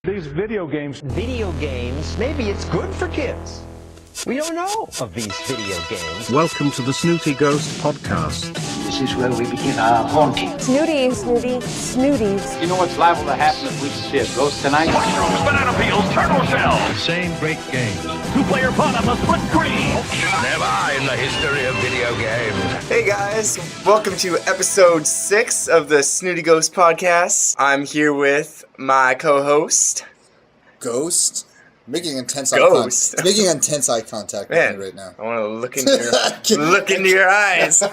These video games. Video games, maybe it's good for kids. We don't know of these video games. Welcome to the SnootyGhost podcast. This is where we begin our haunting. Snooty, Snooties. You know what's liable to happen if we see a ghost tonight? Mushrooms, banana peels, turtle shells. Same great games. Two-player fun on the split screen. Never in the history of video games. Hey guys, welcome to episode 6 of the SnootyGhost podcast. I'm here with my co-host, Ghost? Making intense Ghost. Making intense eye contact with me right now. I want to look into your eyes. It's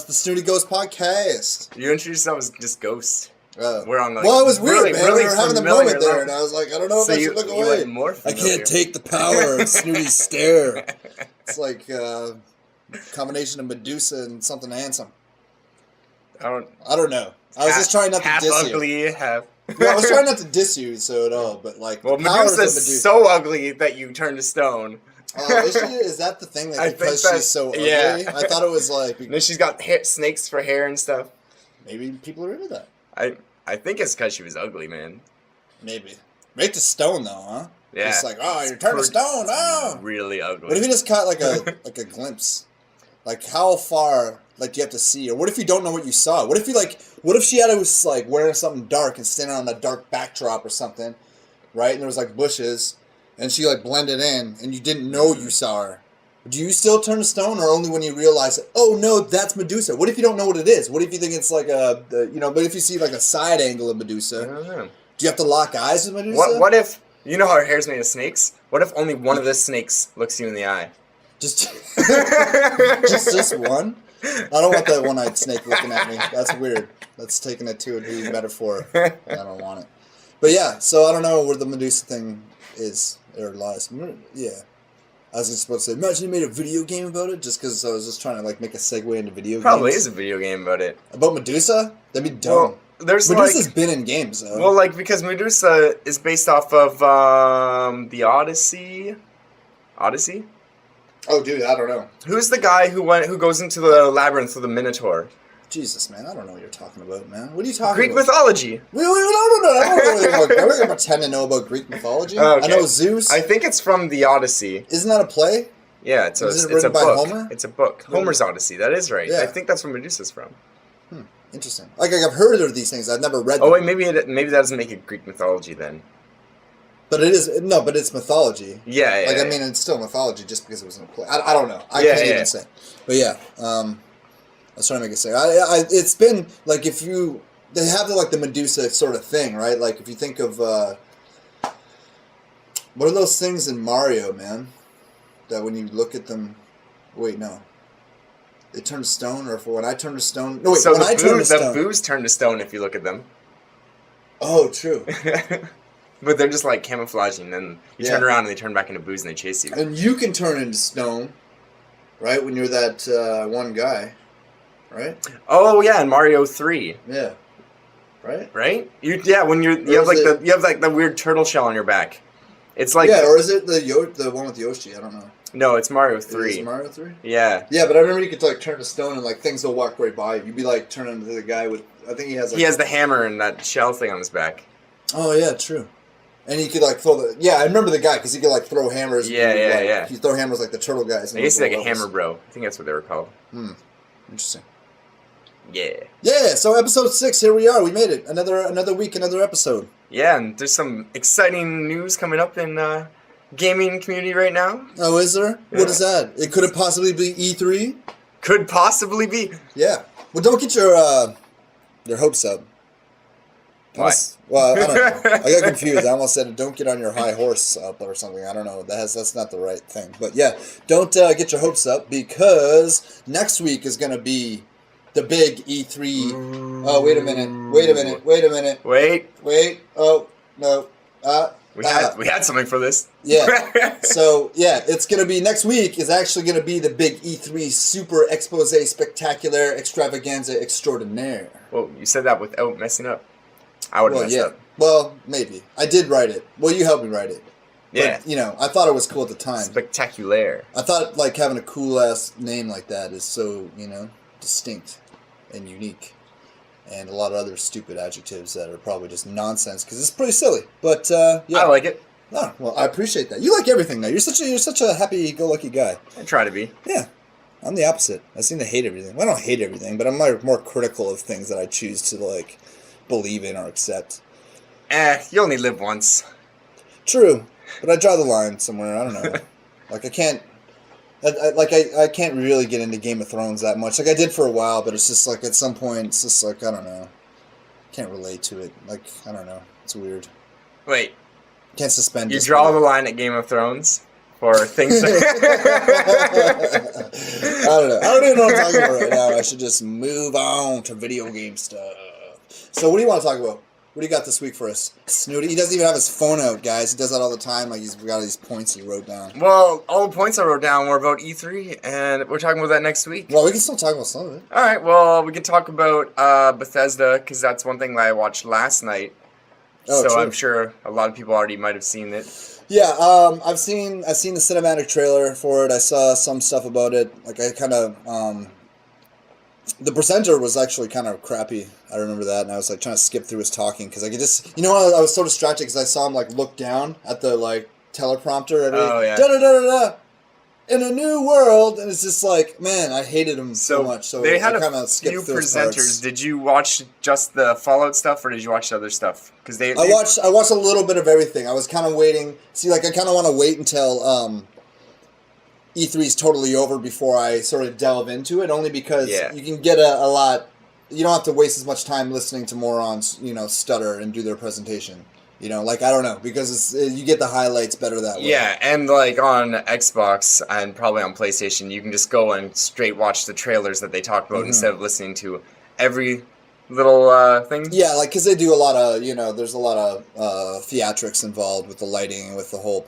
the SnootyGhost podcast. You introduced yourself as just Ghost. We're on like. Well, it was weird, really, man. Really we were having the moment there, and I was like, I don't know if I should look away. I can't take the power of Snooty's stare. It's like a combination of Medusa and something handsome. I don't know. I was just trying not to diss you. Half ugly, half. Yeah, I was trying not to diss you, so at all, but like, well, Medusa's so ugly that you turn to stone. Oh, is that the thing? Like, because she's so ugly? Yeah. I thought it was like. And then she's got snakes for hair and stuff. Maybe people are into that. I think it's because she was ugly, man. Maybe. Make to stone though, huh? Yeah. It's like, oh, you're turned to stone. Oh, really ugly. What if you just caught like a glimpse? Like, how far? Like, you have to see, or what if you don't know what you saw? What if she was like wearing something dark and standing on a dark backdrop or something, right? And there was like bushes, and she like blended in, and you didn't know you saw her. Do you still turn to stone, or only when you realize, oh no, that's Medusa? What if you don't know what it is? What if you think it's like but if you see like a side angle of Medusa, I don't know. Do you have to lock eyes with Medusa? What if you know how her hair's made of snakes? What if only one of the snakes looks you in the eye? Just one? I don't want that one-eyed snake looking at me. That's weird. That's taking it to a new metaphor. I don't want it. But yeah, so I don't know where the Medusa thing is or lies. Yeah. I was just supposed to say, imagine you made a video game about it, just because I was just trying to like make a segue into video games. Probably is a video game about it. About Medusa? That'd be dumb. Well, Medusa's been in games, though. Well, like, because Medusa is based off of the Odyssey? Odyssey? Oh, dude, I don't know. Who's the guy who goes into the labyrinth with the Minotaur? Jesus, man, I don't know what you're talking about, man. What are you talking about? Greek mythology. No. I don't know anything about. I'm not gonna pretend to know about Greek mythology. Okay. I know Zeus. I think it's from the Odyssey. Isn't that a play? Yeah, it's a book. Homer? It's a book. Homer's Odyssey. That is right. Yeah. I think that's where Medusa's from. Interesting. Like I've heard of these things. I've never read them. Oh wait, maybe that doesn't make it Greek mythology then. But it is but it's mythology. Yeah. I mean, it's still mythology just because it was in a play. I don't know. I can't even say. But yeah, I was trying to make it say. It's been like they have the Medusa sort of thing, right? Like if you think of what are those things in Mario, man? That when you look at them, wait, no, they turn to stone, or when I turn to stone. No, wait, so the boos turn to stone if you look at them. Oh, true. But they're just like camouflaging, and then you turn around and they turn back into boos and they chase you. And you can turn into stone, right? When you're that one guy, right? Oh yeah, in Mario 3. Yeah. Right? Right? You have the weird turtle shell on your back. It's like or is it the one with Yoshi? I don't know. No, it's Mario 3. Is it Mario 3? Yeah. Yeah, but I remember you could like turn to stone and like things will walk right by you. You'd be like turning to the guy with I think he has the hammer and that shell thing on his back. Oh yeah, true. And he could like throw I remember the guy because he could like throw hammers. Yeah. He throw hammers like the turtle guys. I guess he's like a hammer bro. I think that's what they were called. Interesting. Yeah. Yeah. So episode 6, here we are. We made it. Another week, another episode. Yeah, and there's some exciting news coming up in gaming community right now. Oh, is there? Yeah. What is that? It could it possibly be E3? Could possibly be. Yeah. Well, don't get your hopes up. Why? Well, I don't know. I got confused. I almost said, don't get on your high horse up or something. I don't know. That's not the right thing. But yeah, don't get your hopes up because next week is going to be the big E3. Oh, wait a minute. Wait. Oh, no. We had something for this. Yeah. So, yeah, it's going to be next week is actually going to be the big E3 super expose spectacular extravaganza extraordinaire. Well, you said that without messing up. I would have messed up. Well, maybe. I did write it. Well, you helped me write it. Yeah. But, I thought it was cool at the time. Spectacular. I thought, like, having a cool-ass name like that is so, distinct and unique. and a lot of other stupid adjectives that are probably just nonsense because it's pretty silly. But yeah, I like it. Oh, well, I appreciate that. You like everything now. You're such a happy-go-lucky guy. I try to be. Yeah, I'm the opposite. I seem to hate everything. Well, I don't hate everything, but I'm more critical of things that I choose to like believe in or accept. You only live once. True, but I draw the line somewhere. I don't know. Like I can't. I can't really get into Game of Thrones that much. Like I did for a while, but it's just like at some point, it's just like I don't know. Can't relate to it. Like I don't know. It's weird. Wait. Can't suspend. You draw the line at Game of Thrones for things. I don't know. I don't even know what I'm talking about right now. I should just move on to video game stuff. So what do you want to talk about? What do you got this week for us? Snooty? He doesn't even have his phone out, guys. He does that all the time. Like he's got all these points he wrote down. Well, all the points I wrote down were about E3, and we're talking about that next week. Well, we can still talk about some of it. All right. Well, we can talk about Bethesda because that's one thing that I watched last night. Oh, so true. I'm sure a lot of people already might have seen it. Yeah, I've seen the cinematic trailer for it. I saw some stuff about it. Like I kind of the presenter was actually kind of crappy. I remember that, and I was like trying to skip through his talking because I could just, you know, I was so distracted because I saw him like look down at the like teleprompter. Oh yeah. Da da da da da. In a new world, and it's just like, man, I hated him so much. So they had I a few presenters. Did you watch just the Fallout stuff, or did you watch other stuff? Because I watched a little bit of everything. I was kind of waiting. See, like I kind of want to wait until E3 is totally over before I sort of delve into it. Only because you can get a lot. You don't have to waste as much time listening to morons, you know, stutter and do their presentation. You know, like, I don't know, because you get the highlights better that way. Yeah, and like on Xbox and probably on PlayStation, you can just go and straight watch the trailers that they talk about instead of listening to every little thing. Yeah, like, because they do a lot of, you know, there's a lot of theatrics involved with the lighting and with the whole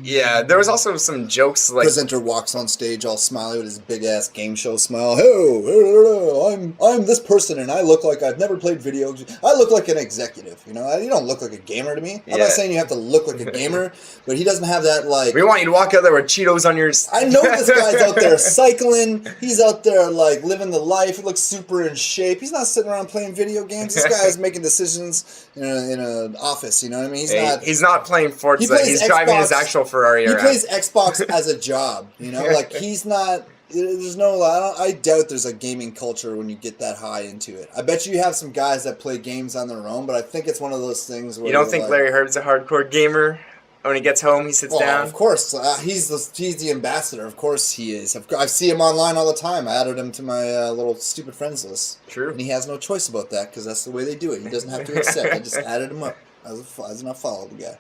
Yeah, there was also some jokes like... Presenter walks on stage all smiley with his big-ass game show smile. Hey, I'm this person, and I look like I've never played video games. I look like an executive, you know? You don't look like a gamer to me. I'm not saying you have to look like a gamer, but he doesn't have that, like... We want you to walk out there with Cheetos on your... I know this guy's out there cycling. He's out there, like, living the life. He looks super in shape. He's not sitting around playing video games. This guy is making decisions in an office, you know what I mean? He's not playing Forza. He's driving his actual Ferrari around. He plays Xbox as a job, you know? Like, he's not... There's no... I doubt there's a gaming culture when you get that high into it. I bet you have some guys that play games on their own, but I think it's one of those things where... You don't think Larry Herb's a hardcore gamer? When he gets home, he sits down? Of course. He's the ambassador. Of course he is. I see him online all the time. I added him to my little stupid friends list. True. And he has no choice about that because that's the way they do it. He doesn't have to accept. I just added him up as I follow the guy.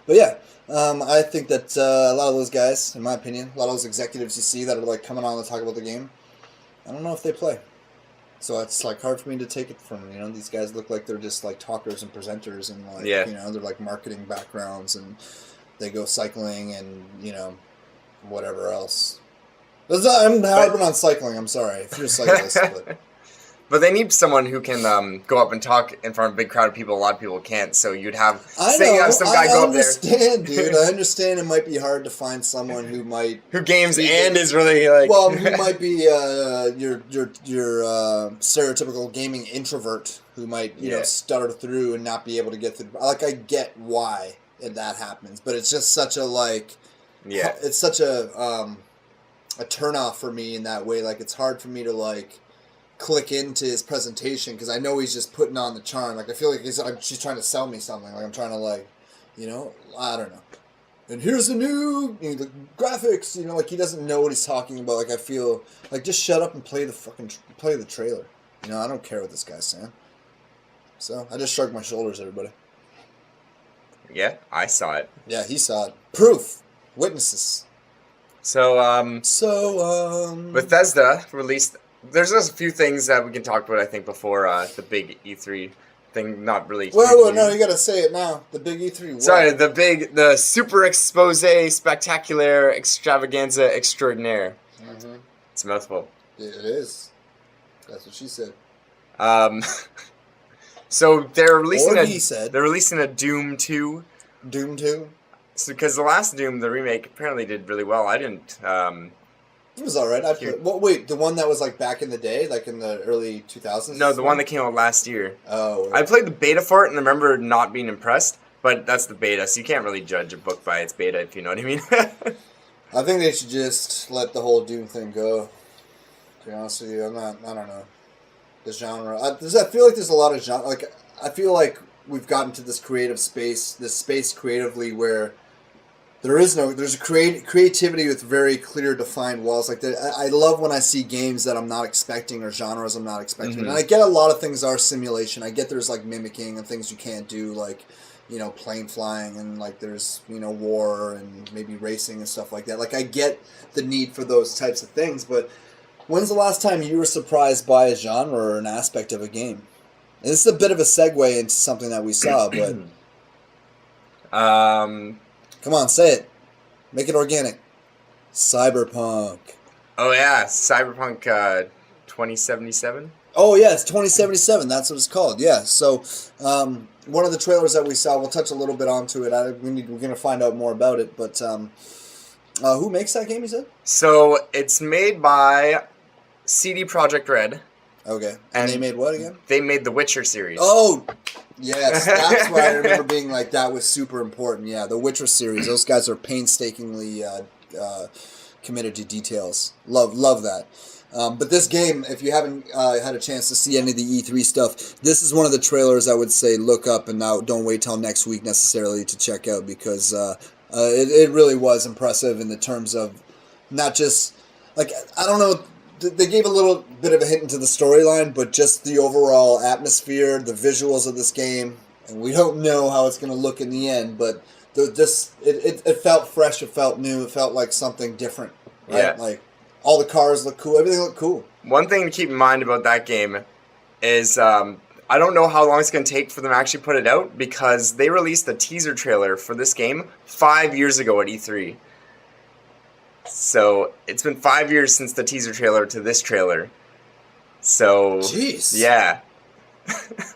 But yeah, I think that a lot of those guys, in my opinion, a lot of those executives you see that are like coming on to talk about the game, I don't know if they play. So it's like hard for me to take it from, you know, these guys look like they're just like talkers and presenters and like, you know, they're like marketing backgrounds and they go cycling and, you know, whatever else. I'm harping on cycling, I'm sorry if you're a cyclist. But they need someone who can go up and talk in front of a big crowd of people. A lot of people can't, so you'd have... some guy go up there. I understand, dude. I understand it might be hard to find someone who might... Who games and is really like... Well, who might be your stereotypical gaming introvert who might, you know, stutter through and not be able to get through. Like, I get why that happens, but it's just such a, like... Yeah. It's such a turnoff for me in that way. Like, it's hard for me to, like... click into his presentation because I know he's just putting on the charm. Like I feel like she's trying to sell me something. Like I'm trying to like, you know, I don't know. And here's the new the graphics. You know, like he doesn't know what he's talking about. Like I feel like just shut up and play the trailer. You know, I don't care what this guy's saying. So I just shrugged my shoulders, everybody. Yeah, I saw it. Yeah, he saw it. Proof, witnesses. So Bethesda released. There's just a few things that we can talk about, I think, before the big E3 thing. Not really. Well, no, you gotta say it now. The big E3. What? Sorry, the super expose, spectacular, extravaganza extraordinaire. Mm-hmm. It's a mouthful. Yeah, it is. That's what she said. So they're releasing They're releasing a Doom 2. Doom 2. So because the last Doom, the remake, apparently did really well. I didn't It was alright. Wait, the one that was like back in the day, like in the early 2000s? No, the one that came out last year. Oh. I played the beta for it and I remember not being impressed, but that's the beta, so you can't really judge a book by its beta, if you know what I mean. I think they should just let the whole Doom thing go. To be honest with you, I don't know. The genre. I feel like there's a lot of genre. Like, I feel like we've gotten to this creative space, this space creatively where there's a creativity with very clear defined walls. Like, I love when I see games that I'm not expecting or genres I'm not expecting. Mm-hmm. And I get a lot of things are simulation. I get there's like mimicking and things you can't do, like, you know, plane flying, and like there's, you know, war and maybe racing and stuff like that. Like, I get the need for those types of things, but when's the last time you were surprised by a genre or an aspect of a game? And this is a bit of a segue into something that we saw, but come on, say it. Make it organic. Cyberpunk. Oh yeah, Cyberpunk 2077. Oh yeah, it's 2077. That's what it's called. Yeah. So one of the trailers that we saw, we'll touch a little bit onto it. We're gonna find out more about it. But who makes that game? You said. So it's made by CD Projekt Red. Okay. And they made what again? They made the Witcher series. Oh, yes. That's why I remember being like, that was super important. Yeah, the Witcher series. Those guys are painstakingly committed to details. Love that. But this game, if you haven't had a chance to see any of the E3 stuff, this is one of the trailers I would say look up and now don't wait till next week necessarily to check out, because it really was impressive in the terms of not just, like, I don't know, they gave a little bit of a hint into the storyline, but just the overall atmosphere, the visuals of this game, and we don't know how it's going to look in the end, but it felt fresh, it felt new, it felt like something different, right? Yeah. Like, all the cars look cool, everything looked cool. One thing to keep in mind about that game is I don't know how long it's going to take for them to actually put it out, because they released a teaser trailer for this game 5 years ago at E3. So it's been 5 years since the teaser trailer to this trailer. So, jeez. Yeah.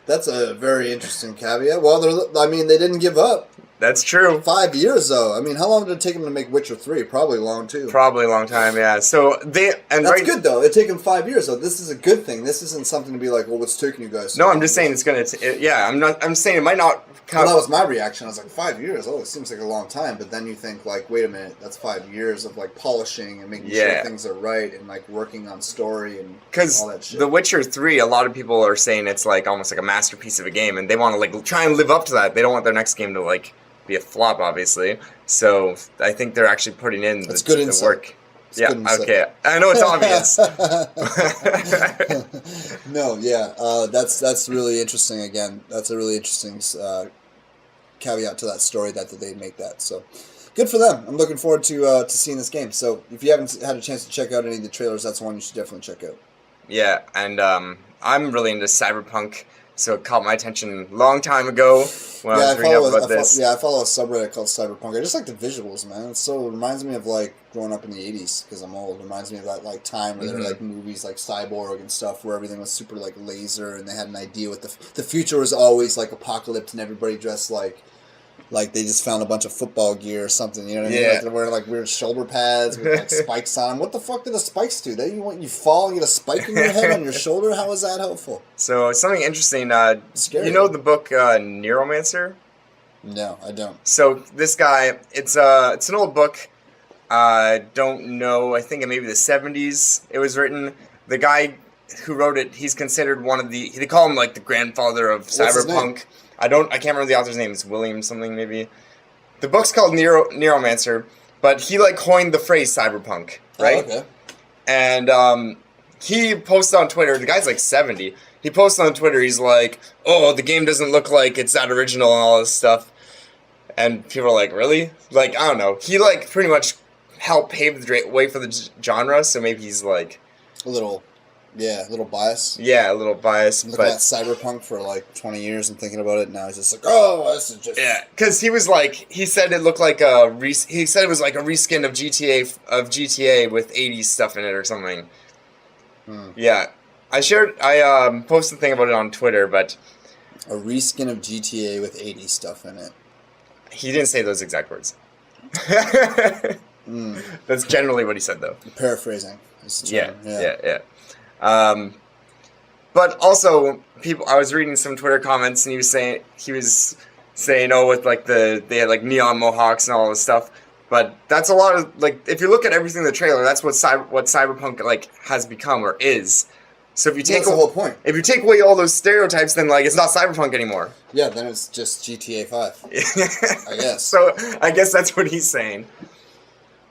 That's a very interesting caveat. Well, they didn't give up. That's true. 5 years, though. I mean, how long did it take them to make Witcher 3? Probably long, too. Probably a long time, yeah. So that's good, though. It took them 5 years, though. This is a good thing. This isn't something to be like, well, what's taking you guys? No, I'm just saying it's going to... Yeah, I'm saying it might not... Well, that was my reaction. I was like, 5 years? Oh, it seems like a long time. But then you think, like, wait a minute. That's 5 years of, like, polishing and making sure things are right and, like, working on story and all that shit. Because The Witcher 3, a lot of people are saying it's, like, almost like a masterpiece of a game. And they want to, like, try and live up to that. They don't want their next game to, like, be a flop, obviously. So I think they're actually putting in the work. Yeah, okay. I know it's obvious. No, yeah. That's really interesting, again. That's a really interesting caveat to that story that they make that. So good for them. I'm looking forward to seeing this game. So if you haven't had a chance to check out any of the trailers, that's one you should definitely check out. Yeah, and I'm really into Cyberpunk. So it caught my attention a long time ago when I was reading up about this. I follow a subreddit called Cyberpunk. I just like the visuals, man. It reminds me of, like, growing up in the 80s, because I'm old. It reminds me of that, like, time where there were, like, movies like Cyborg and stuff where everything was super, like, laser, and they had an idea what the future was always, like, apocalypse, and everybody dressed like they just found a bunch of football gear or something, you know what I mean? Like they're wearing, like, weird shoulder pads with, like, spikes on them. What the fuck do the spikes do? You fall and get a spike in your head on your shoulder? How is that helpful? So something interesting, scary. You know the book Neuromancer? No, I don't. So this guy, it's an old book. I don't know, I think in maybe the 70s it was written. The guy who wrote it, he's considered one of they call him, like, the grandfather of cyberpunk. I can't remember the author's name. It's William something, maybe. The book's called Neuromancer, but he, like, coined the phrase cyberpunk, right? Oh, okay. And he posted on Twitter, the guy's like 70, he posted on Twitter, he's like, oh, the game doesn't look like it's that original and all this stuff. And people are like, really? Like, I don't know. He, like, pretty much helped pave the way for the genre, so maybe he's, like... A little bias. Yeah, a little bias. Looking at Cyberpunk for, like, 20 years and thinking about it, now he's just like, oh, this is just... Yeah, because he was like, he said it looked like he said it was like a reskin of GTA with 80s stuff in it or something. Yeah. I posted a thing about it on Twitter, but... A reskin of GTA with 80s stuff in it. He didn't say those exact words. That's generally what he said, though. Paraphrasing. Yeah. But also, I was reading some Twitter comments, and he was saying, oh, with like they had like neon mohawks and all this stuff. But that's a lot of like, if you look at everything in the trailer, that's what cyberpunk like has become or is. So if you take that's the whole point. If you take away all those stereotypes, then like it's not cyberpunk anymore. Yeah, then it's just GTA 5. I guess. So I guess that's what he's saying.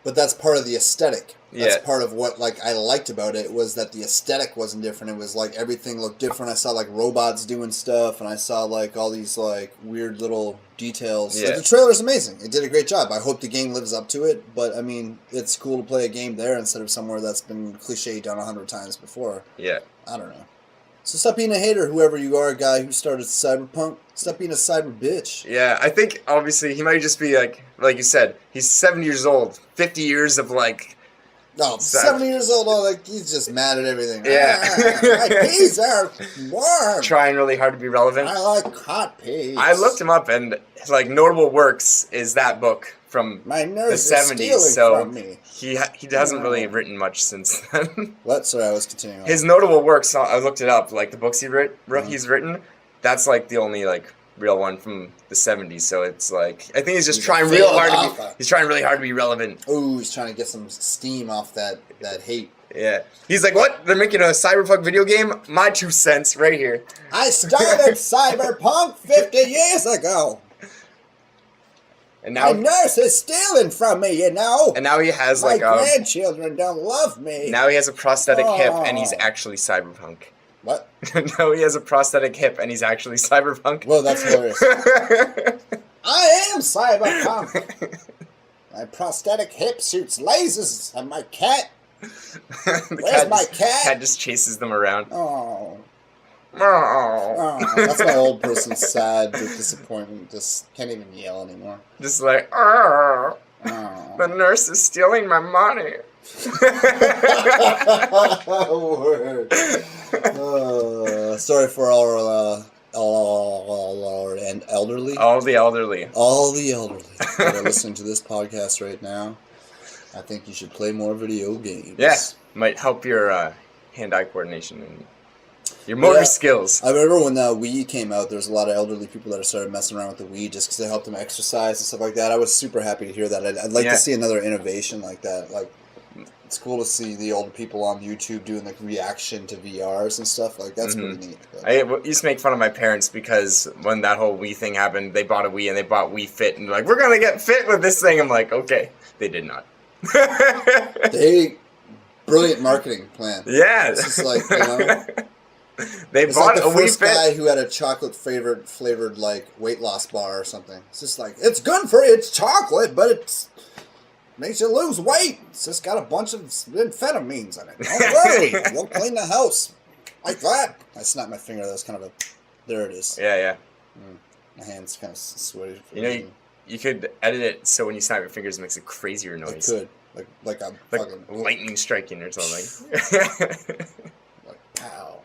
But that's part of the aesthetic. That's part of what like I liked about it was that the aesthetic wasn't different. It was like everything looked different. I saw like robots doing stuff, and I saw like all these like weird little details. Yeah. Like, the trailer's amazing. It did a great job. I hope the game lives up to it. But I mean, it's cool to play a game there instead of somewhere that's been cliched done 100 times before. Yeah. I don't know. So stop being a hater, whoever you are, guy who started Cyberpunk. Stop being a cyber bitch. Yeah, I think obviously he might just be like you said, he's 70 years old, 50 years of like. No, 70 years old, like he's just mad at everything. Yeah. My peas are warm. Trying really hard to be relevant. I like hot peas. I looked him up, and like notable works is that book from my the nerves 70s. So from me. he hasn't really written much since then. What? Sorry, I was continuing. His notable works, I looked it up, like the books he's written. That's like the only like real one from the 70s. So it's like I think he's just trying real hard to be. He's trying really hard to be relevant. Oh, he's trying to get some steam off that hate. Yeah. He's like, what? They're making a cyberpunk video game? My 2 cents right here. I started Cyberpunk 50 years ago. And now my nurse is stealing from me, you know. And now he has my like grandchildren don't love me. Now he has a prosthetic hip, and he's actually cyberpunk. What? No, he has a prosthetic hip, and he's actually cyberpunk. Well, that's hilarious. I am cyberpunk. My prosthetic hip shoots lasers, and my cat. Where's my cat? Cat just chases them around. Oh. That's my old person sad with disappointment. Just can't even yell anymore. Just like, the nurse is stealing my money. Word. Sorry for all elderly. All the elderly that are listening to this podcast right now. I think you should play more video games. Yeah, might help your hand-eye coordination and your motor skills. I remember when the Wii came out, there was a lot of elderly people that started messing around with the Wii just because it helped them exercise and stuff like that. I was super happy to hear that. I'd like to see another innovation like that. Like, it's cool to see the older people on YouTube doing like reaction to VRs and stuff. Like, that's really neat. I used to make fun of my parents because when that whole Wii thing happened, they bought a Wii and they bought Wii Fit and they're like, we're gonna get fit with this thing. I'm like, okay. They did not. Brilliant marketing plan. Yeah. It's just like, you know. It's bought like the a first Wii Fit guy who had a chocolate flavored like weight loss bar or something. It's just like, it's good for you. It's chocolate, but it's makes you lose weight. It's just got a bunch of amphetamines in it. Don't worry. We'll clean the house like that. I snapped my finger. That was kind of a. There it is. Yeah. My hand's kind of sweaty. You know, you could edit it so when you snap your fingers, it makes a crazier noise. I could. Like I'm fucking lightning striking or something. Like pow.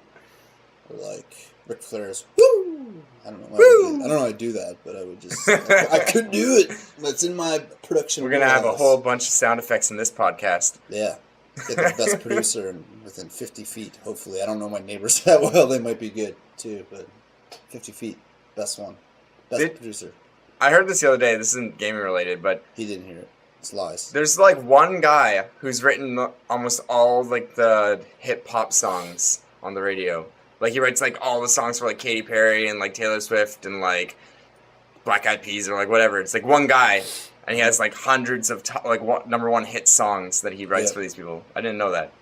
Or like Ric Flair's woo. I don't know how I do that, but I would just. I could do it. It's in my production. We're gonna have a whole bunch of sound effects in this podcast. Yeah. Get the best producer within 50 feet. Hopefully, I don't know my neighbors that well. They might be good too, but 50 feet, best one, best producer. I heard this the other day. This isn't gaming related, but he didn't hear it. It's lies. There's like one guy who's written almost all like the hip hop songs on the radio. Like he writes like all the songs for like Katy Perry and like Taylor Swift and like Black Eyed Peas or like whatever. It's like one guy, and he has like hundreds of number one hit songs that he writes for these people. I didn't know that.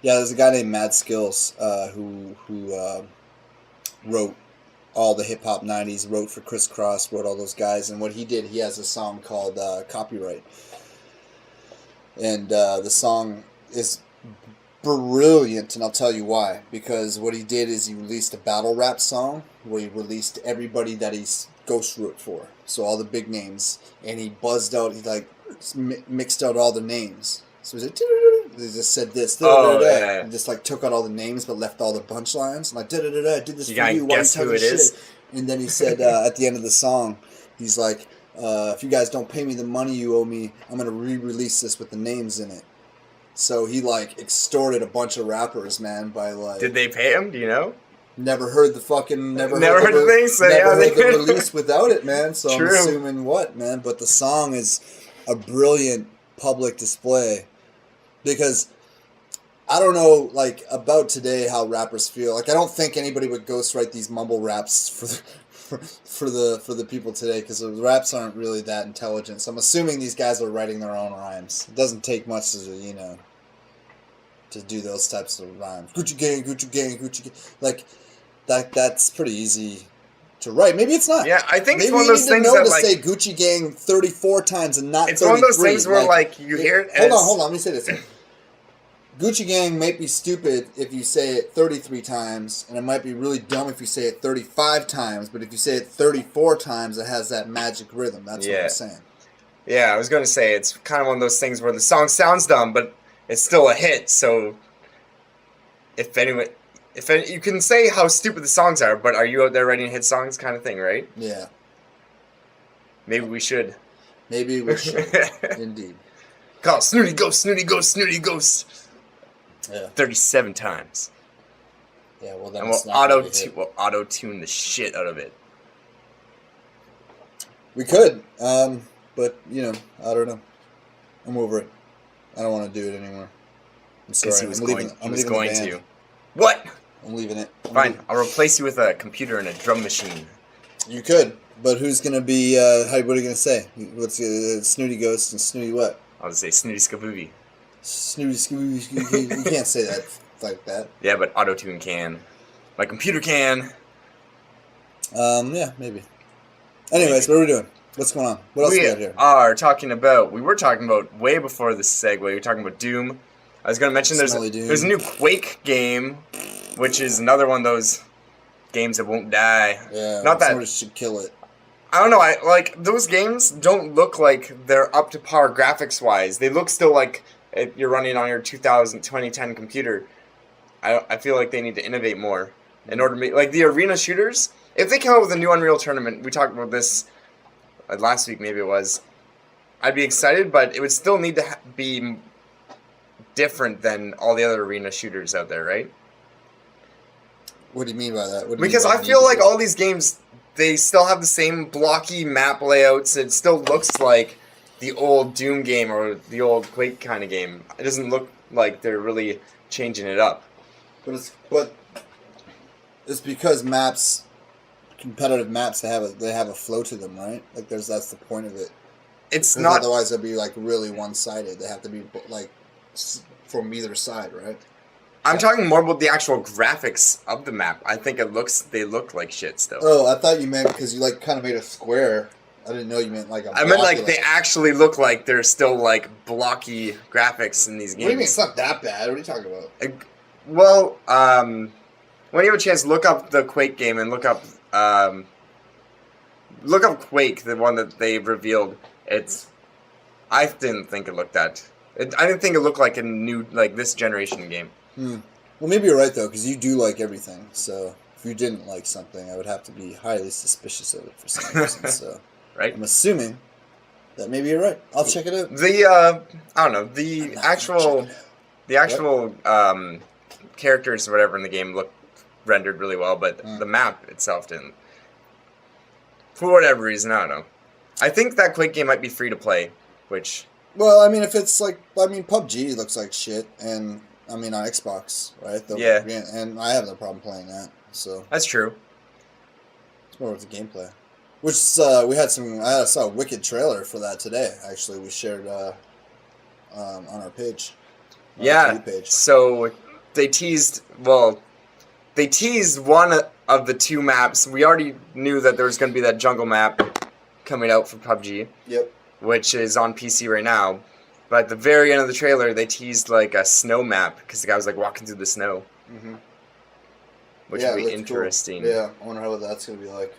Yeah, there's a guy named Mad Skills who wrote all the hip hop 90s, wrote for Criss Cross, wrote all those guys, and what he did, he has a song called Copyright. And the song is brilliant, and I'll tell you why. Because what he did is he released a battle rap song where he released everybody that he's ghost wrote for. So all the big names, and he buzzed out, he like mixed out all the names. So he just said this, and just like took out all the names but left all the punchlines. Like I did this for you. Guess who it is? And then he said at the end of the song, he's like, if you guys don't pay me the money you owe me, I'm gonna re-release this with the names in it. So he like extorted a bunch of rappers, man, by like. Did they pay him? Do you know? Never heard the fucking never heard the thing. So never yeah, heard the release without it, man. So True. I'm assuming what, man. But the song is a brilliant public display because I don't know like about today how rappers feel. Like I don't think anybody would ghostwrite these mumble raps for the people today because the raps aren't really that intelligent. So I'm assuming these guys are writing their own rhymes. It doesn't take much to do those types of rhymes. Gucci gang, Gucci gang, Gucci gang. Like that's pretty easy to write. Maybe it's not. Yeah, I think maybe it's one of those things that like say Gucci gang 34 times and not 33. It's one of those things where like you hear it as... Hold on. Let me say this. Gucci gang might be stupid if you say it 33 times, and it might be really dumb if you say it 35 times, but if you say it 34 times, it has that magic rhythm. That's what I'm saying. Yeah, I was going to say, it's kind of one of those things where the song sounds dumb, but it's still a hit, so if you can say how stupid the songs are, but are you out there writing hit songs kind of thing, right? Yeah. Maybe we should. Maybe we should. Indeed. Call Snooty Ghost, Snooty Ghost, Snooty Ghost. Yeah. 37 times. Yeah, well then and we'll auto-tune the shit out of it. We could, but, I don't know. I'm over it. I don't want to do it anymore. I'm sorry. He was going to. What? I'm leaving it. Fine. I'll replace you with a computer and a drum machine. You could, but who's going to be, what are you going to say? What's Snooty Ghost and Snooty what? I'll just say Snooty Skaboogie. Snooty Skaboogie. You can't say that like that. Yeah, but auto-tune can. My computer can. Yeah, maybe. Anyways, what are we doing? What's going on? What else we got here? We were talking about, way before this segue, we were talking about Doom. I was going to mention there's a new Quake game, which is another one of those games that won't die. Yeah, not that somebody should kill it. I don't know, those games don't look like they're up to par graphics-wise. They look still like you're running on your 2010 computer. I feel like they need to innovate more in order to make, like, the arena shooters. If they come out with a new Unreal Tournament, we talked about this last week, maybe it was, I'd be excited, but it would still need to be different than all the other arena shooters out there, right? What do you mean by that? Because I feel like all these games, they still have the same blocky map layouts. It still looks like the old Doom game or the old Quake kind of game. It doesn't look like they're really changing it up. But it's because maps, competitive maps, they have a flow to them, right? Like that's the point of it. It's not. Otherwise, it'd be like really one-sided. They have to be like from either side, right? I'm talking more about the actual graphics of the map. I think they look like shit still. Oh, I thought you meant because you like kind of made a square. I didn't know you meant like a blocky. I meant like they actually look like they're still like blocky graphics in these games. What do you mean it's not that bad? What are you talking about? Well, when you have a chance, look up the Quake game and look up Quake, the one that they revealed. I didn't think it looked I didn't think it looked like a new, like, this generation game. Well, maybe you're right, though, because you do like everything. So if you didn't like something, I would have to be highly suspicious of it for some reason. So right? I'm assuming that maybe you're right. I'll check it out. I don't know, the actual characters or whatever in the game look rendered really well, but the map itself didn't. For whatever reason, I don't know. I think that Quake game might be free to play, which... Well, I mean, if it's like... I mean, PUBG looks like shit, and... I mean, on Xbox, right? Yeah. And I have no problem playing that, so... That's true. It's more with the gameplay. Which, I saw a wicked trailer for that today, actually. We shared on our page. Yeah, so they teased one of the two maps. We already knew that there was going to be that jungle map coming out for PUBG. Yep. Which is on PC right now. But at the very end of the trailer, they teased like a snow map because the guy was like walking through the snow. Mm-hmm. Which would be interesting. Cool. Yeah, I wonder how that's going to be like.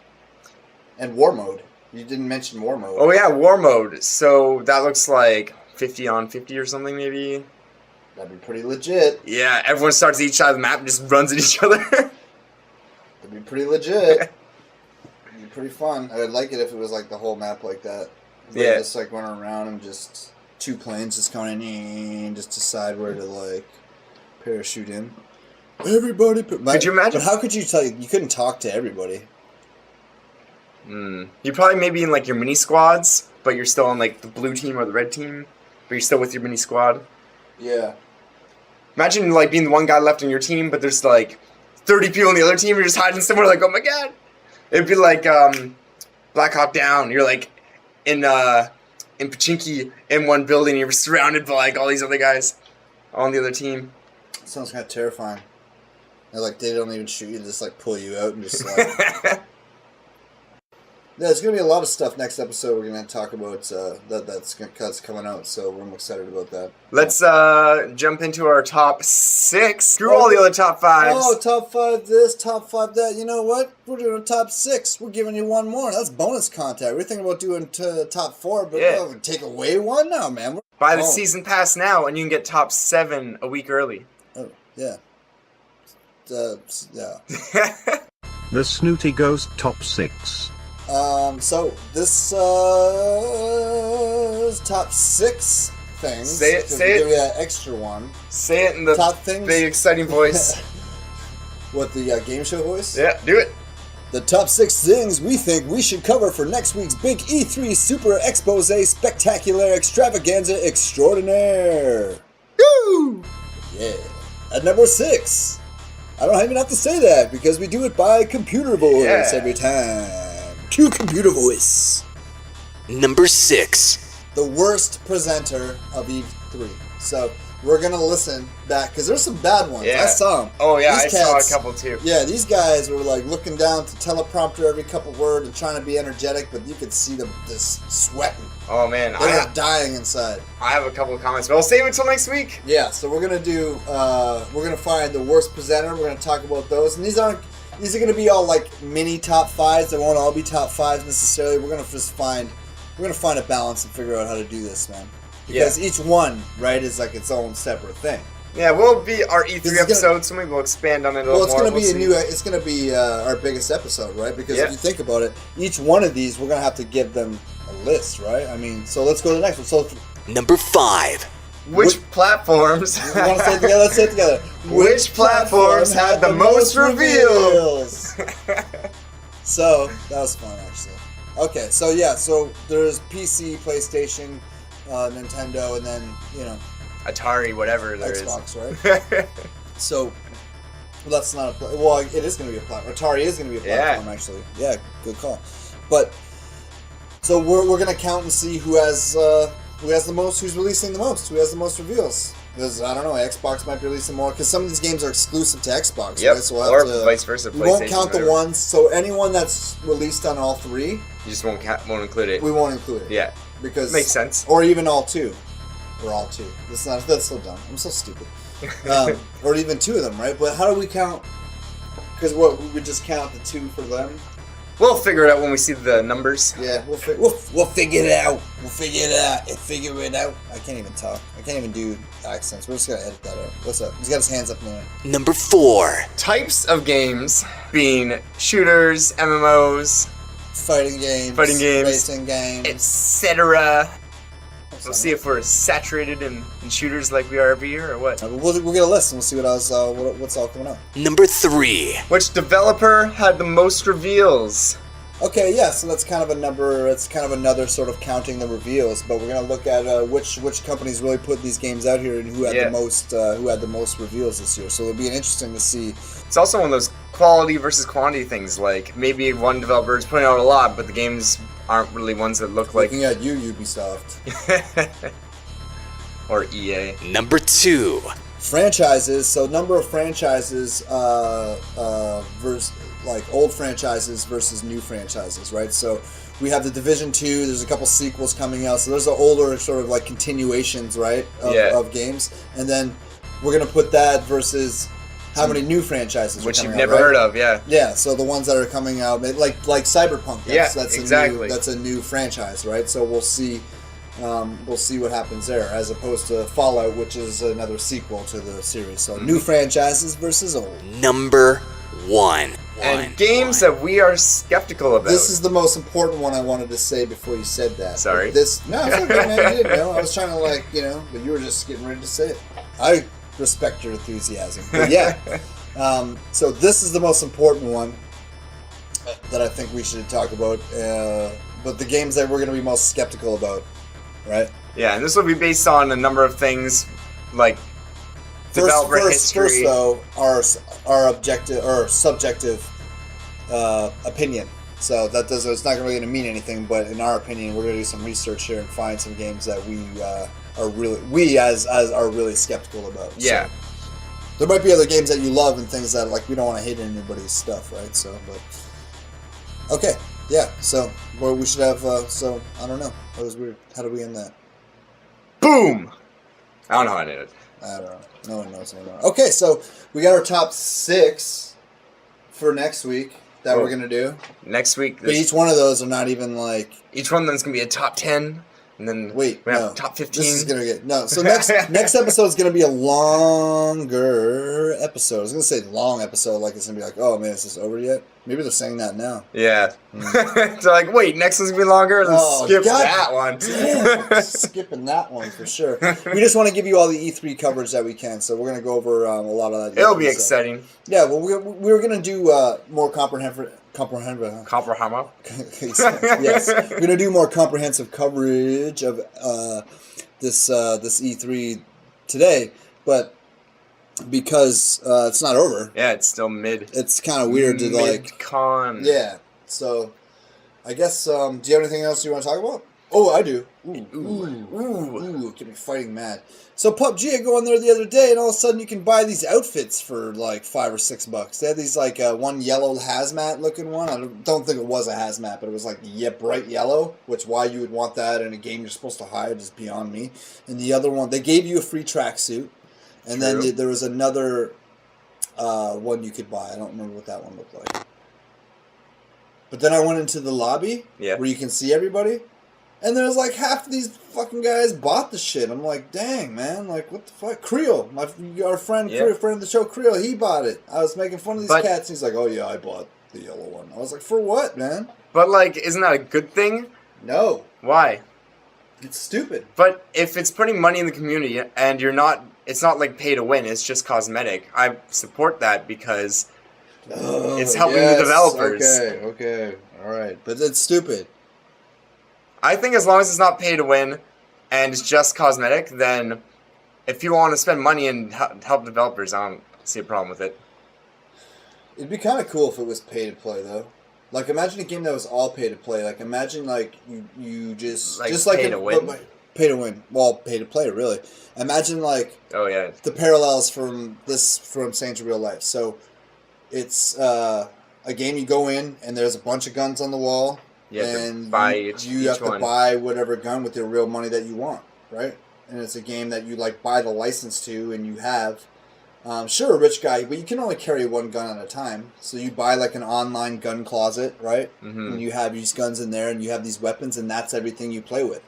And War Mode. You didn't mention War Mode. Oh yeah, War Mode. So that looks like 50 on 50 or something maybe. That'd be pretty legit. Yeah, everyone starts at each side of the map and just runs at each other. That'd be pretty legit. pretty fun. I'd like it if it was like the whole map like that. Yeah. Just like running around and just 2 planes just coming in, just decide where to like parachute in. Everybody. Could you imagine? But how could you tell? You couldn't talk to everybody. You're probably maybe in like your mini squads, but you're still on like the blue team or the red team, but you're still with your mini squad. Yeah. Imagine like being the one guy left on your team, but there's like 30 people on the other team. You're just hiding somewhere. Like, oh my god! It'd be like Black Hawk Down. You're like in Pachinki in one building. You're surrounded by like all these other guys on the other team. Sounds kind of terrifying. And, like they don't even shoot you; they just like pull you out and just like. Yeah, there's gonna be a lot of stuff next episode. We're gonna talk about that's coming out, so I'm excited about that. Let's jump into our top 6. Screw all the other top 5s. Oh, top 5 this, top 5 that. You know what? We're doing a top 6. We're giving you one more. That's bonus content. We're thinking about doing top 4, but we'll take away one now, man. Buy the season pass now, and you can get top 7 a week early. Oh, yeah. Yeah. The SnootyGhost Top 6. So this is top 6 things. Say it. Give you an extra one. Say it in the top things. Big exciting voice. What, the game show voice? Yeah, do it. The top 6 things we think we should cover for next week's big E3 Super Expose Spectacular Extravaganza Extraordinaire. Woo! Yeah. At number 6, I don't even have to say that because we do it by computer voice every time. To computer voice. Number 6. The worst presenter of E3. So we're gonna listen back because there's some bad ones. Yeah. I saw them. Oh yeah, I saw a couple too. Yeah, these guys were like looking down to teleprompter every couple word and trying to be energetic, but you could see them just sweating. Oh man, they were dying inside. I have a couple of comments, but I'll save it till next week. Yeah, so we're gonna do. We're gonna find the worst presenter. We're gonna talk about those, and these are going to be all like mini top 5s. They won't all be top 5s necessarily. We're going to find a balance and figure out how to do this, man. Because each one, right, is like its own separate thing. Yeah, we'll be our E3 episode, so maybe we'll expand on it a little more. Well, it's going to be our biggest episode, right? Because if you think about it, each one of these, we're going to have to give them a list, right? I mean, so let's go to the next one. So number 5. Which platforms? You want to say it together? Let's say it together. Which platforms had the most reveals? So that was fun, actually. Okay, so so there's PC, PlayStation, Nintendo, and then Atari, whatever there Xbox, right? So that's not a well, it is going to be a platform. Atari is going to be a platform, actually. Yeah, good call. But so we're going to count and see who has the most, who's releasing the most, who has the most reveals. Because, I don't know, Xbox might be releasing more, because some of these games are exclusive to Xbox, right? So or vice versa, we won't count the ones, so anyone that's released on all 3... You just won't include it. We won't include it. Yeah. Because... Makes sense. Or even all 2. Or all 2. That's so dumb. I'm so stupid. Or even 2 of them, right? But how do we count... Because we would just count the 2 for them? We'll figure it out when we see the numbers. Yeah, we'll figure it out. We'll figure it out and figure it out. I can't even talk. I can't even do accents. We're just going to edit that out. What's up? He's got his hands up in the air. Number 4. Types of games being shooters, MMOs, fighting games, racing games, etc. We'll see if we're saturated in shooters like we are every year or what. We'll get a list and we'll see what's all coming up. Number 3. Which developer had the most reveals? Okay, yeah, so that's kind of a number. It's kind of another sort of counting the reveals, but we're gonna look at which companies really put these games out here and who had the most reveals this year. So it'll be interesting to see. It's also one of those quality versus quantity things. Like maybe one developer is putting out a lot, but the games aren't really ones that look like. Looking at you, Ubisoft. Or EA. Number 2. Franchises. So number of franchises versus like old franchises versus new franchises, right? So we have the Division 2. There's a couple sequels coming out. So there's the older sort of like continuations, right, of games, and then we're gonna put that versus how many new franchises which are coming you've never out, right? heard of, yeah. Yeah, so the ones that are coming out, like Cyberpunk. That's exactly. That's a new franchise, right? So we'll see what happens there, as opposed to Fallout, which is another sequel to the series. So new franchises versus old. Number 1. And games that we are skeptical about. This is the most important one I wanted to say before you said that. Sorry. No, it's okay, man. You didn't know. I was trying to but you were just getting ready to say it. I respect your enthusiasm. But yeah. So this is the most important one that I think we should talk about. But the games that we're going to be most skeptical about, right? Yeah, and this will be based on a number of things, like developer history. First, though, our objective or subjective opinion. So it's not really going to mean anything, but in our opinion, we're going to do some research here and find some games that we are really skeptical about. Yeah. So, there might be other games that you love and things that we don't want to hate anybody's stuff, right? So, but okay, yeah. So, we should have. So I don't know. That was weird. How do we end that? Boom. I don't know how I did it. I don't know. No one knows anymore. Okay, so we got our top 6 for next week that we're gonna do. Next week. But each one of those are not even Each one of them is gonna be a top 10. And then we have top 15. This is gonna get So next episode is gonna be a longer episode. I was gonna say long episode, it's gonna be oh man, is this over yet? Maybe they're saying that now. Yeah. They're wait, next one's gonna be longer. Let's skip that one. Damn, skipping that one for sure. We just want to give you all the E3 coverage that we can, so we're gonna go over a lot of that. It'll be exciting. Yeah, well, we were gonna do more comprehensive. Yes, we're gonna do more comprehensive coverage of this E3 today, but because it's not over. Yeah, it's still mid. It's kind of weird to mid-con. Yeah, so I guess. Do you have anything else you want to talk about? Oh, I do. Ooh, get me fighting mad. So PUBG, I go on there the other day, and all of a sudden you can buy these outfits for $5 or $6. They had these one yellow hazmat looking one. I don't think it was a hazmat, but it was bright yellow, which why you would want that in a game you're supposed to hide is beyond me. And the other one, they gave you a free tracksuit, and then there was another one you could buy. I don't remember what that one looked like. But then I went into the lobby where you can see everybody. And there's half of these fucking guys bought the shit. I'm like, dang, man. What the fuck? Creel, our friend, friend of the show, Creel, he bought it. I was making fun of these cats. He's like, oh, yeah, I bought the yellow one. I was like, for what, man? But, isn't that a good thing? No. Why? It's stupid. But if it's putting money in the community and it's not pay to win, it's just cosmetic, I support that because it's helping the developers. Okay. All right. But it's stupid. I think as long as it's not pay to win and it's just cosmetic, then if you want to spend money and help developers, I don't see a problem with it. It'd be kind of cool if it was pay to play, though. Imagine a game that was all pay to play. Imagine you just pay to win. Pay to win. Well, pay to play, really. Imagine the parallels from Saints Real Life. So it's a game you go in and there's a bunch of guns on the wall. You have and to buy you have to buy whatever gun with your real money that you want, right? And it's a game that you buy the license to, and you have. Sure, a rich guy, but you can only carry one gun at a time. So you buy an online gun closet, right? Mm-hmm. And you have these guns in there, and you have these weapons, and that's everything you play with.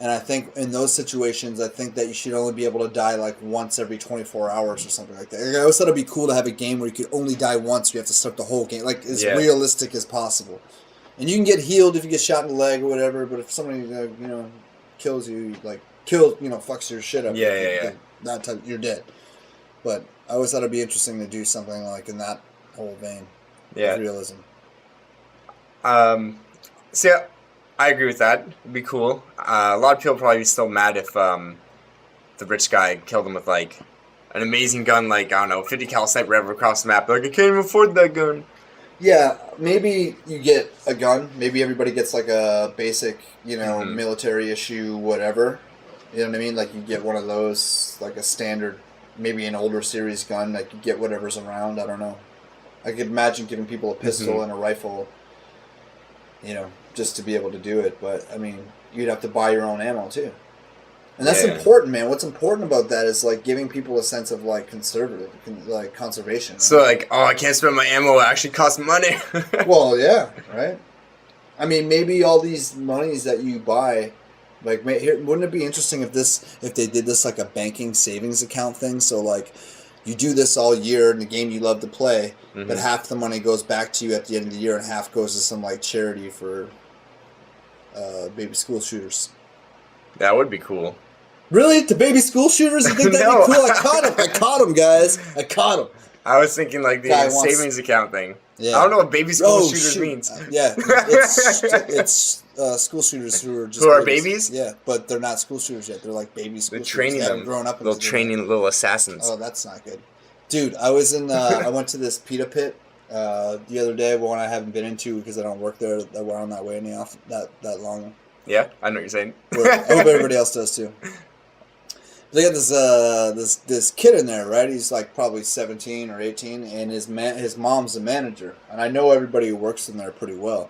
And I think in those situations, I think that you should only be able to die once every 24 hours or something like that. I always thought it'd be cool to have a game where you could only die once. You have to start the whole game, as realistic as possible. And you can get healed if you get shot in the leg or whatever, but if somebody, kills you, fucks your shit up, that time, you're dead. But I always thought it'd be interesting to do something in that whole vein of realism. So, yeah, I agree with that. It'd be cool. A lot of people probably be still mad if the rich guy killed him with, an amazing gun, 50 cal sniper rifle across the map. I can't even afford that gun. Yeah, maybe you get a gun. Maybe everybody gets a basic, military issue, whatever. You know what I mean? You get one of those, a standard, maybe an older series gun. You get whatever's around. I don't know. I could imagine giving people a pistol and a rifle, just to be able to do it. But, I mean, you'd have to buy your own ammo, too. And that's important, man. What's important about that is giving people a sense of conservation. Right? So I can't spend my ammo. It actually costs money. Well, yeah, right. I mean, maybe all these monies that you buy, wouldn't it be interesting if they did this a banking savings account thing? So you do this all year in the game you love to play, but half the money goes back to you at the end of the year and half goes to some like charity for baby school shooters. That would be cool. Really? To baby school shooters? You think that'd No. be cool? I caught him, guys. I caught him. I was thinking like the Guy wants- savings account thing. Yeah. I don't know what baby school shooters means. Yeah, it's school shooters who are just Who are babies? Yeah, but they're not school shooters yet. They're like baby school They're shooters. training They haven't them. grown up in Little this training little assassins. Oh, that's not good. Dude, I was in. I went to this pita pit the other day, one I haven't been into because I don't work there. I went on that way any off that long. Yeah, I know what you're saying. I hope everybody else does too. They got this kid in there, right? He's like probably 17 or 18, and his mom's a manager, and I know everybody who works in there pretty well.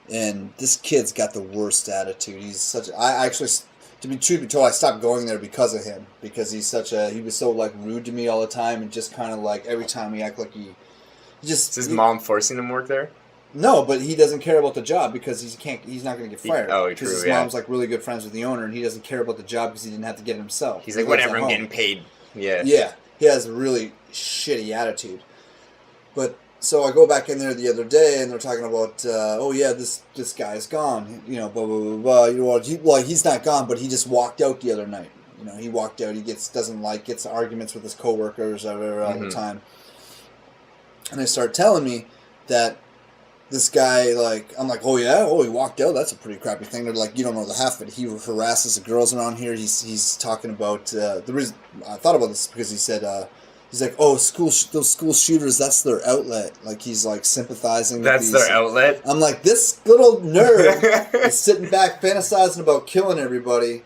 And this kid's got the worst attitude. He's such. I actually, to be truth be told, I stopped going there because of him, because he was so like rude to me all the time, and just kind of like every time he act like he just. Is his mom forcing him to work there? No, but he doesn't care about the job because he's not going to get fired. True. His mom's like really good friends with the owner, and he doesn't care about the job because he didn't have to get it himself. He's like, whatever, I'm getting paid. Yeah. Yeah, he has a really shitty attitude. But so I go back in there the other day, and they're talking about, oh yeah, this guy's gone. You know, blah blah blah blah. You know, he's not gone, but he just walked out the other night. You know, he walked out. He gets arguments with his coworkers all the time, and they start telling me that. This guy, like, I'm like, oh yeah, he walked out. That's a pretty crappy thing. They're like, you don't know the half of it. He harasses the girls around here. He's talking about the reason I thought about this because he said he's like, oh, those school shooters. That's their outlet. Like he's like sympathizing. That's their outlet. I'm like, this little nerd is sitting back fantasizing about killing everybody.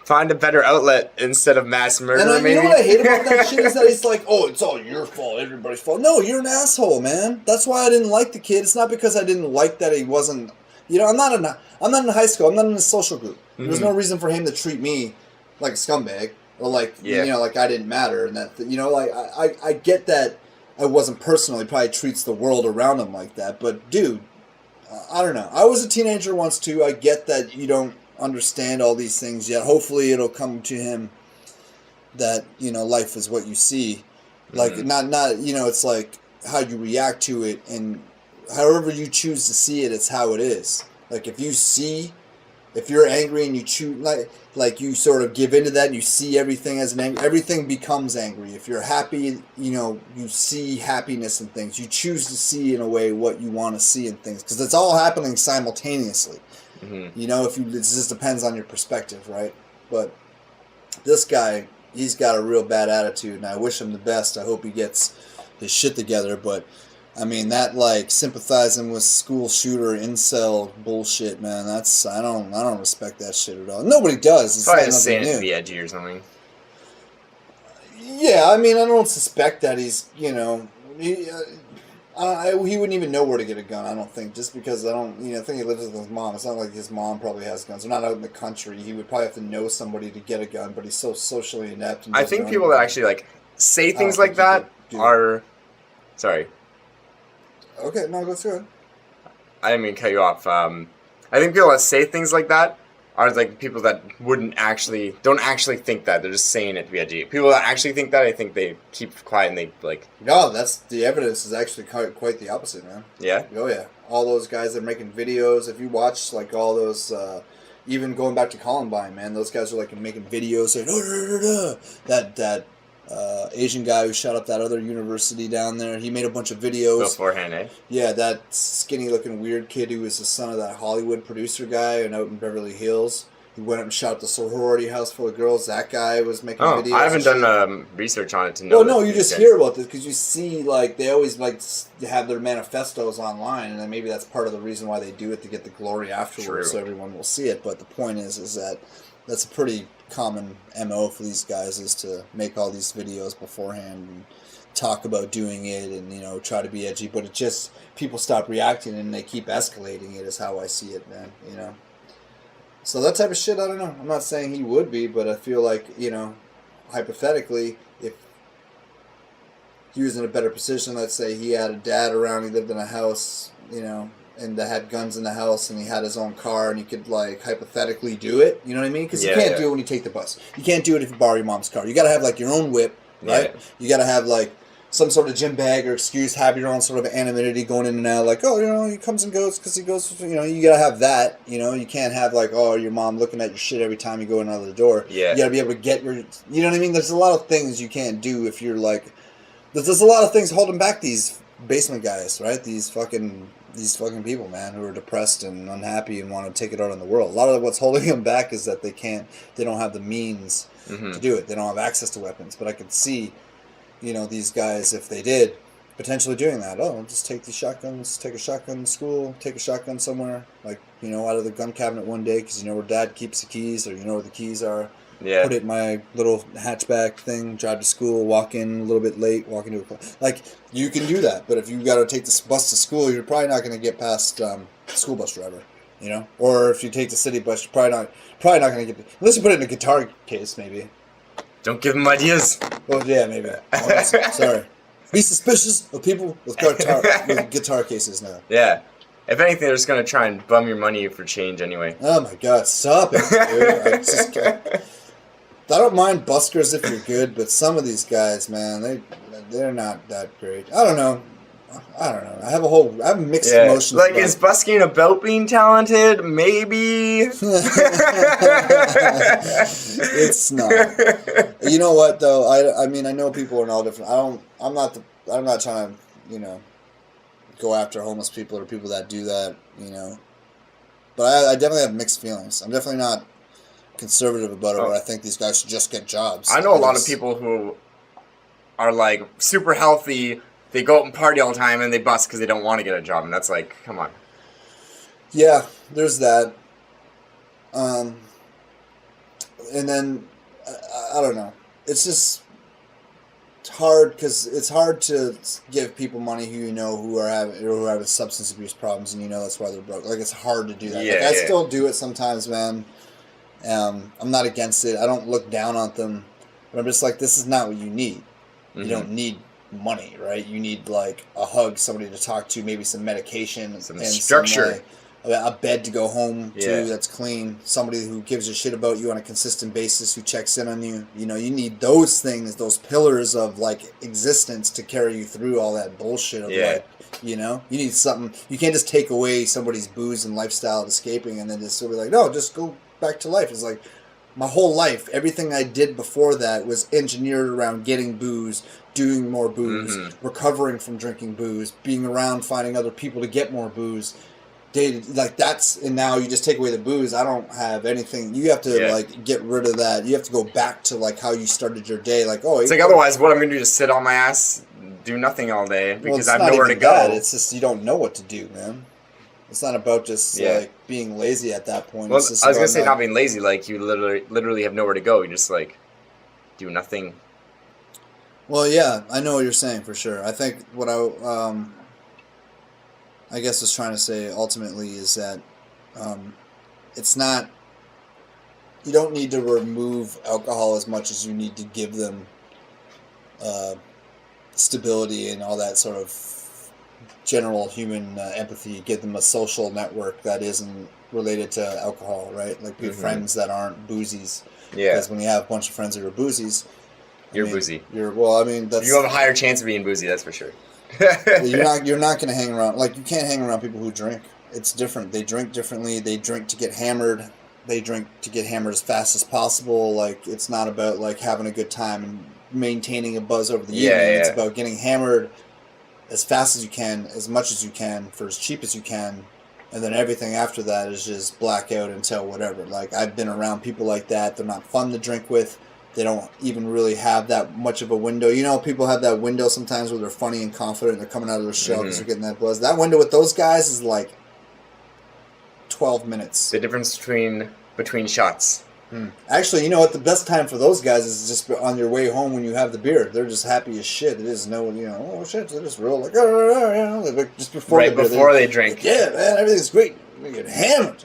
Find a better outlet instead of mass murder, And maybe? you know what I hate about that shit is that he's like, oh, it's all your fault, everybody's fault. No, you're an asshole, man. That's why I didn't like the kid. It's not because I didn't like that he wasn't. You know, I'm not in high school. I'm not in a social group. There's no reason for him to treat me like a scumbag or like you know, like I didn't matter. And that, you know, like I get that I wasn't personal. He probably treats the world around him like that. But dude, I don't know. I was a teenager once too. I get that you don't understand all these things yet. Hopefully it'll come to him that, you know, life is what you see. Like not you know, it's like how you react to it, and however you choose to see it, it's how it is. Like if you're angry and you choose like you sort of give into that and you see everything as everything becomes angry. If you're happy, you know, you see happiness in things. You choose to see in a way what you want to see in things, because it's all happening simultaneously. You know, it just depends on your perspective, right? But this guy, he's got a real bad attitude, and I wish him the best. I hope he gets his shit together. But I mean, that like sympathizing with school shooter incel bullshit, man. That's I don't respect that shit at all. Nobody does. It's Probably not just saying it to new. be edgy or something. Yeah, I mean, I don't suspect that he's, you know, he wouldn't even know where to get a gun, I don't think, just because I think he lives with his mom. It's not like his mom probably has guns. They're not out in the country. He would probably have to know somebody to get a gun, but he's so socially inept. And I think people that actually, like, say things like that are... Sorry. Okay, no, go through it. I didn't mean to cut you off. I think people that say things like that are, like, people that don't actually think that. They're just saying it to be edgy. People that actually think that, I think they keep quiet and they, like... No, the evidence is actually quite the opposite, man. Yeah? Oh, yeah. All those guys that are making videos, if you watch, like, all those, even going back to Columbine, man, those guys are, like, making videos saying, that Asian guy who shot up that other university down there, he made a bunch of videos. Beforehand, eh? Yeah, that skinny-looking weird kid who was the son of that Hollywood producer guy and out in Beverly Hills. He went up and shot up the sorority house full of girls. That guy was making videos. I haven't done research on it to know. Well, no, you just hear about this because you see, like, they always like have their manifestos online, and then maybe that's part of the reason why they do it, to get the glory afterwards, so everyone will see it. But the point is that that's a pretty common MO for these guys, is to make all these videos beforehand and talk about doing it and, you know, try to be edgy. But it just, people stop reacting and they keep escalating it, is how I see it, man, you know. So that type of shit, I don't know. I'm not saying he would be, but I feel like, you know, hypothetically, if he was in a better position, let's say he had a dad around, he lived in a house, you know, and that had guns in the house, and he had his own car, and he could, like, hypothetically do it, you know what I mean? Because you can't do it when you take the bus. You can't do it if you borrow your mom's car. You got to have, like, your own whip, right? Yeah. You got to have like some sort of gym bag or excuse, have your own sort of anonymity going in and out, like, oh, you know, he comes and goes because he goes, you know, you got to have that, you know, you can't have like, oh, your mom looking at your shit every time you go in and out of the door. Yeah. You got to be able to get your, you know what I mean? There's a lot of things you can't do if you're like, there's a lot of things holding back these basement guys, right? These fucking people, man, who are depressed and unhappy and want to take it out on the world. A lot of what's holding them back is that they don't have the means to do it. They don't have access to weapons. But I could see, you know, these guys, if they did, potentially doing that. Oh, just take these shotguns, take a shotgun to school, take a shotgun somewhere, like, you know, out of the gun cabinet one day because you know where dad keeps the keys or you know where the keys are. Yeah. Put it in my little hatchback thing, drive to school, walk in a little bit late, walk into a class. Like, you can do that, but if you got to take this bus to school, you're probably not going to get past school bus driver, you know? Or if you take the city bus, you're probably not going to get, unless you put it in a guitar case, maybe. Don't give them ideas. Well, yeah, maybe. Sorry. Be suspicious of people with guitar cases now. Yeah. If anything, they're just going to try and bum your money for change anyway. Oh my god, stop it, dude. I don't mind buskers if you're good, but some of these guys, man, they're not that great. I don't know. I have mixed emotions. Like, is busking about being talented? Maybe. It's not. You know what though? I mean, I know people are all different. I'm not trying to, you know, go after homeless people or people that do that, you know. But I definitely have mixed feelings. I'm definitely not conservative about it, where I think these guys should just get jobs. I know a lot of people who are like super healthy. They go out and party all the time and they bust because they don't want to get a job, and that's like, come on. Yeah, there's that. And then I don't know. It's just hard because it's hard to give people money who you know who are having substance abuse problems, and you know that's why they're broke. Like, it's hard to do that. Yeah, like, I still do it sometimes, man. I'm not against it. I don't look down on them. But I'm just like, this is not what you need. You don't need money, right? You need like a hug, somebody to talk to, maybe some medication, some and structure, a bed to go home to that's clean, somebody who gives a shit about you on a consistent basis, who checks in on you. You know, you need those things, those pillars of like existence to carry you through all that bullshit of like, you know, you need something. You can't just take away somebody's booze and lifestyle of escaping and then just sort of like, no, just go back to life. It's like my whole life, everything I did before that was engineered around getting booze, doing more booze, recovering from drinking booze, being around, finding other people to get more booze. Like that's, and now you just take away the booze. I don't have anything. You have to like get rid of that. You have to go back to like how you started your day. Like, oh, it's like otherwise, what I'm gonna do is sit on my ass, do nothing all day because I have nowhere to go. It's just you don't know what to do, man. It's not about just like being lazy at that point. Well, it's just I was gonna say not being lazy. Like you literally have nowhere to go. You just like do nothing. Well, yeah, I know what you're saying for sure. I think what I guess was trying to say ultimately is that it's not. You don't need to remove alcohol as much as you need to give them stability and all that sort of general human empathy. Give them a social network that isn't related to alcohol, right? Like friends that aren't boozies. Yeah. Because when you have a bunch of friends that are boozies, boozy. That's, you have a higher chance of being boozy. That's for sure. you're not going to hang around. Like, you can't hang around people who drink. It's different. They drink differently. They drink to get hammered. They drink to get hammered as fast as possible. Like, it's not about like having a good time and maintaining a buzz over the evening. It's about getting hammered as fast as you can, as much as you can, for as cheap as you can, and then everything after that is just blackout until whatever. Like, I've been around people like that. They're not fun to drink with. They don't even really have that much of a window. You know, people have that window sometimes where they're funny and confident and they're coming out of their shell because they're getting that buzz. That window with those guys is like 12 minutes. The difference between shots. Actually, you know what? The best time for those guys is just on your way home when you have the beer. They're just happy as shit. It is no, you know, oh shit, they're just real like, just before they drink. Like, yeah, man, everything's great. We get hammered.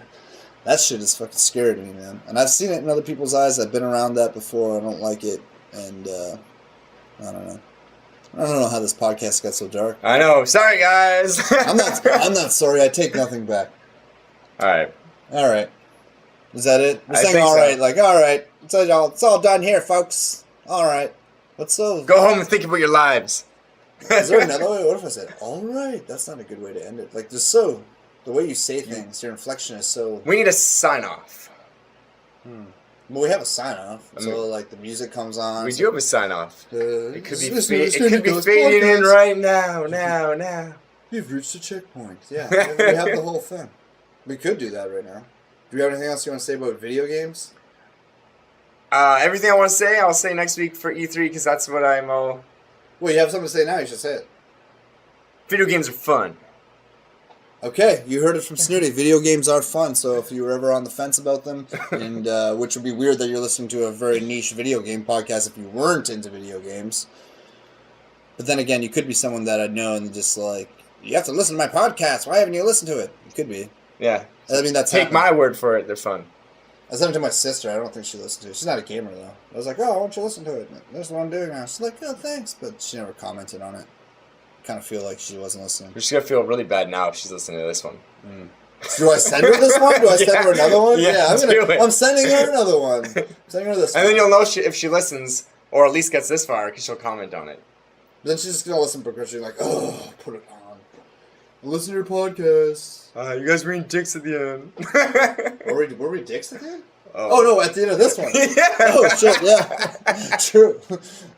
That shit is fucking scary to me, man. And I've seen it in other people's eyes. I've been around that before. I don't like it, and I don't know. I don't know how this podcast got so dark. I know. Sorry, guys. I'm not sorry. I take nothing back. All right. Is that it? We're saying all right. Like, all right. It's all done here, folks. All right. What's so? Go home and think about your lives. Is there another way? What if I said, all right? That's not a good way to end it. Like, there's so... The way you say things, your inflection is so... We need a sign-off. Well, we have a sign-off. So, like, the music comes on. We do have a sign-off. It could be fading podcast. in right now. You've reached a checkpoint. Yeah, we have the whole thing. We could do that right now. Do you have anything else you want to say about video games? Everything I want to say, I'll say next week for E3 because that's what I'm all... Well, you have something to say now. You should say it. Video games are fun. Okay, you heard it from Snooty. Video games are fun, so if you were ever on the fence about them, and which would be weird that you're listening to a very niche video game podcast if you weren't into video games. But then again, you could be someone that I know and just like, you have to listen to my podcast. Why haven't you listened to it? You could be. Yeah. I mean, that's Take my word for it. They're fun. I sent it to my sister. I don't think she listened to it. She's not a gamer, though. I was like, oh, why don't you listen to it? That's what I'm doing now. She's like, oh, thanks. But she never commented on it. Kind of feel like she wasn't listening. She's going to feel really bad now if she's listening to this one. Do I send her this one? Do I send her another one? Yeah, I'm sending her another one. I'm sending her this one. And then you'll know if she listens, or at least gets this far, because she'll comment on it. Then she's just going to listen progressively like, oh, put it on. Listen to your podcast. You guys were eating dicks at the end. Were we dicks at the end? Oh, no, at the end of this one. Yeah. Oh, shit, yeah. True.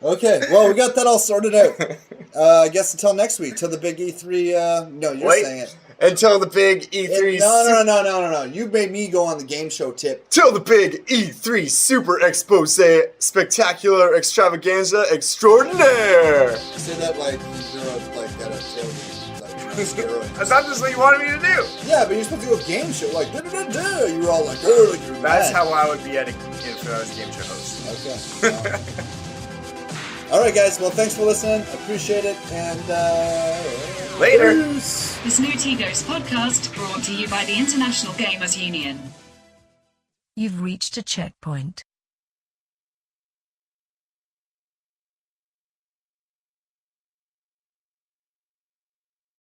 Okay, well, we got that all sorted out. I guess until next week, till the big E3, no, you're saying it. Until the big E3... No. You made me go on the game show tip. Till the big E3 Super Expose Spectacular Extravaganza Extraordinaire. Say that like you're like at a tailgate. That's not just what you wanted me to do. Yeah, but you're supposed to do a game show, like, da-da-da-da. You were all like, oh, like you're That's mad. how I would be if I was a game show host. Okay. All right, guys. Well, thanks for listening. Appreciate it. And, later. Peace. The SnootyGhost podcast brought to you by the International Gamers Union. You've reached a checkpoint.